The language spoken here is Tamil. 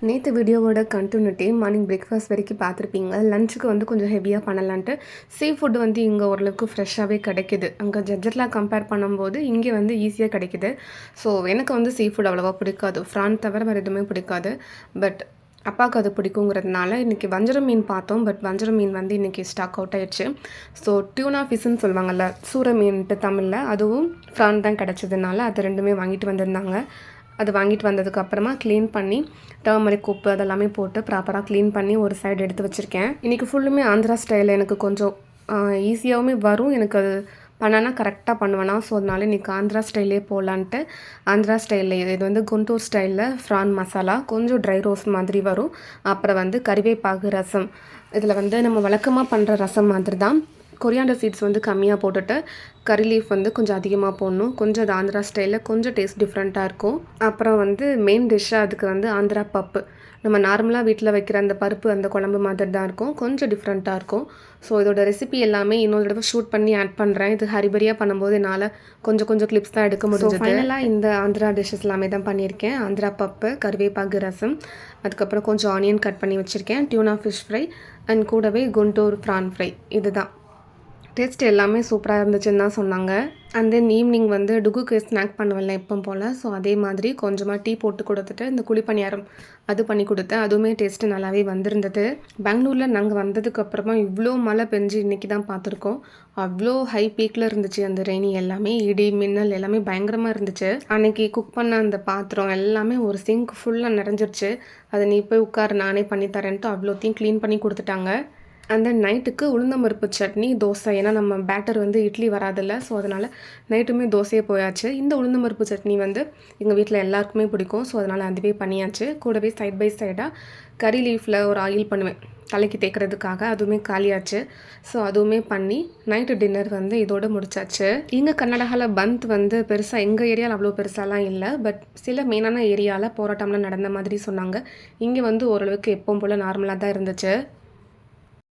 நேற்று வீடியோவோட கண்டினியூட்டி மார்னிங் பிரேக்ஃபாஸ்ட் வரைக்கும் பார்த்துருப்பீங்க. லஞ்சுக்கு வந்து கொஞ்சம் ஹெவியாக பண்ணலான்ட்டு சீ ஃபுட் வந்து இங்கே ஓரளவுக்கு ஃப்ரெஷ்ஷாகவே கிடைக்கிது. அங்கே ஜட்ஜெட்லாம் கம்பேர் பண்ணும்போது இங்கே வந்து ஈஸியாக கிடைக்கிது. ஸோ எனக்கு வந்து சீ ஃபுட் அவ்வளோவா பிடிக்காது. ஃப்ரான் தவிர வேறு எதுவுமே பிடிக்காது. பட் அப்பாவுக்கு அது பிடிக்குங்கிறதுனால இன்றைக்கி வஞ்சரம் மீன் பார்த்தோம். பட் வஞ்சரம் மீன் வந்து இன்றைக்கி ஸ்டாக் அவுட் ஆயிடுச்சு. ஸோ டியூனா ஃபிஷ்ன்னு சொல்லுவாங்கள்ல, சூர மீன்ட்டு தமிழில், அதுவும் ஃப்ரான் தான் கிடச்சதுனால அது ரெண்டுமே வாங்கிட்டு வந்திருந்தாங்க. அது வாங்கிட்டு வந்ததுக்கப்புறமா க்ளீன் பண்ணி டர்மரிக் உப்பு அதெல்லாமே போட்டு ப்ராப்பராக க்ளீன் பண்ணி ஒரு சைடு எடுத்து வச்சுருக்கேன். இன்றைக்கி ஃபுல்லுமே ஆந்திரா ஸ்டைலில் எனக்கு கொஞ்சம் ஈஸியாகவுமே வரும். எனக்கு அது பண்ணனா கரெக்டாக பண்ணுவேனா. ஸோ அதனால இன்றைக்கி ஆந்திரா ஸ்டைலே போகலான்ட்டு ஆந்திரா ஸ்டைலில் இது வந்து குண்டூர் ஸ்டைலில் ஃப்ரான் மசாலா கொஞ்சம் ட்ரை ரோஸ்ட் மாதிரி வரும். அப்புறம் வந்து கறிவேப்பாகு ரசம். இதில் வந்து நம்ம வழக்கமாக பண்ணுற ரசம் மாதிரி தான். கொரியாண்டர் சீட்ஸ் வந்து கம்மியாக போட்டுட்டு கறி லீஃப் வந்து கொஞ்சம் அதிகமாக போடணும். கொஞ்சம் அது ஆந்திரா ஸ்டைலில் கொஞ்சம் டேஸ்ட் டிஃப்ரெண்ட்டாக இருக்கும். அப்புறம் வந்து மெயின் டிஷ்ஷாக அதுக்கு வந்து ஆந்திரா பப்பு. நம்ம நார்மலாக வீட்டில் வைக்கிற அந்த பருப்பு அந்த குழம்பு மாதிரி தான் இருக்கும். கொஞ்சம் டிஃப்ரெண்ட்டாக இருக்கும். ஸோ இதோட ரெசிபி எல்லாமே இன்னொரு தடவை ஷூட் பண்ணி ஆட் பண்ணுறேன். இது ஹரிபரியாக பண்ணும்போது என்னால் கொஞ்சம் கொஞ்சம் கிளிப்ஸ் தான் எடுக்க முடிஞ்சது. ஃபைனலாக இந்த ஆந்திரா டிஷ்ஷஸ் எல்லாமே தான் பண்ணியிருக்கேன். ஆந்திரா பப்பு, கறிவேப்பாகு ரசம், அதுக்கப்புறம் கொஞ்சம் ஆனியன் கட் பண்ணி வச்சுருக்கேன், டியூனா ஃபிஷ் ஃப்ரை அண்ட் கூடவே குண்டூர் ப்ரான் ஃப்ரை. இதுதான் டேஸ்ட் எல்லாமே சூப்பராக இருந்துச்சுன்னு தான் சொன்னாங்க. அண்ட் தென் ஈவினிங் வந்து டுகுக்கு ஸ்நாக் பண்ணுவேன்ல எப்பவும் போல். ஸோ அதே மாதிரி கொஞ்சமாக டீ போட்டு கொடுத்துட்டு இந்த குழிப்பணியாரம் அது பண்ணி கொடுத்தேன். அதுவுமே டேஸ்ட்டு நல்லாவே வந்திருந்தது. பெங்களூரில் நாங்கள் வந்ததுக்கப்புறமா இவ்வளோ மழை பெஞ்சு இன்றைக்கி தான் பார்த்துருக்கோம். அவ்வளோ ஹை பீக்கில் இருந்துச்சு அந்த ரெய்னி. எல்லாமே இடி மின்னல் எல்லாமே பயங்கரமாக இருந்துச்சு. அன்றைக்கி குக் பண்ண அந்த பாத்திரம் எல்லாமே ஒரு சிங்க் ஃபுல்லாக நிறைஞ்சிருச்சு. அதை நீ போய் உட்காரு நானே பண்ணித்தரேன்ட்டு அவ்வளோத்தையும் க்ளீன் பண்ணி கொடுத்துட்டாங்க. அந்த நைட்டுக்கு உளுந்தம்பருப்பு சட்னி, தோசை. ஏன்னா நம்ம பேட்டர் வந்து இட்லி வராதில்ல. ஸோ அதனால் நைட்டுமே தோசையே போயாச்சு. இந்த உளுந்தம்பருப்பு சட்னி வந்து எங்கள் வீட்டில் எல்லாருக்குமே பிடிக்கும். ஸோ அதனால் அதுவே பண்ணியாச்சு. கூடவே சைட் பை சைடாக கறி லீஃபில் ஒரு ஆயில் பண்ணுவேன் தலைக்கு தேய்க்கிறதுக்காக. அதுவுமே காலியாச்சு. ஸோ அதுவுமே பண்ணி நைட்டு டின்னர் வந்து இதோடு முடிச்சாச்சு. இங்கே கர்நாடகாவில் பந்த் வந்து பெருசாக எங்கள் ஏரியாவில் அவ்வளோ பெருசாலாம் இல்லை. பட் சில மெயினான ஏரியாவில் போராட்டம்லாம் நடந்த மாதிரி சொன்னாங்க. இங்கே வந்து ஓரளவுக்கு எப்பவும் போல் நார்மலாக தான் இருந்துச்சு.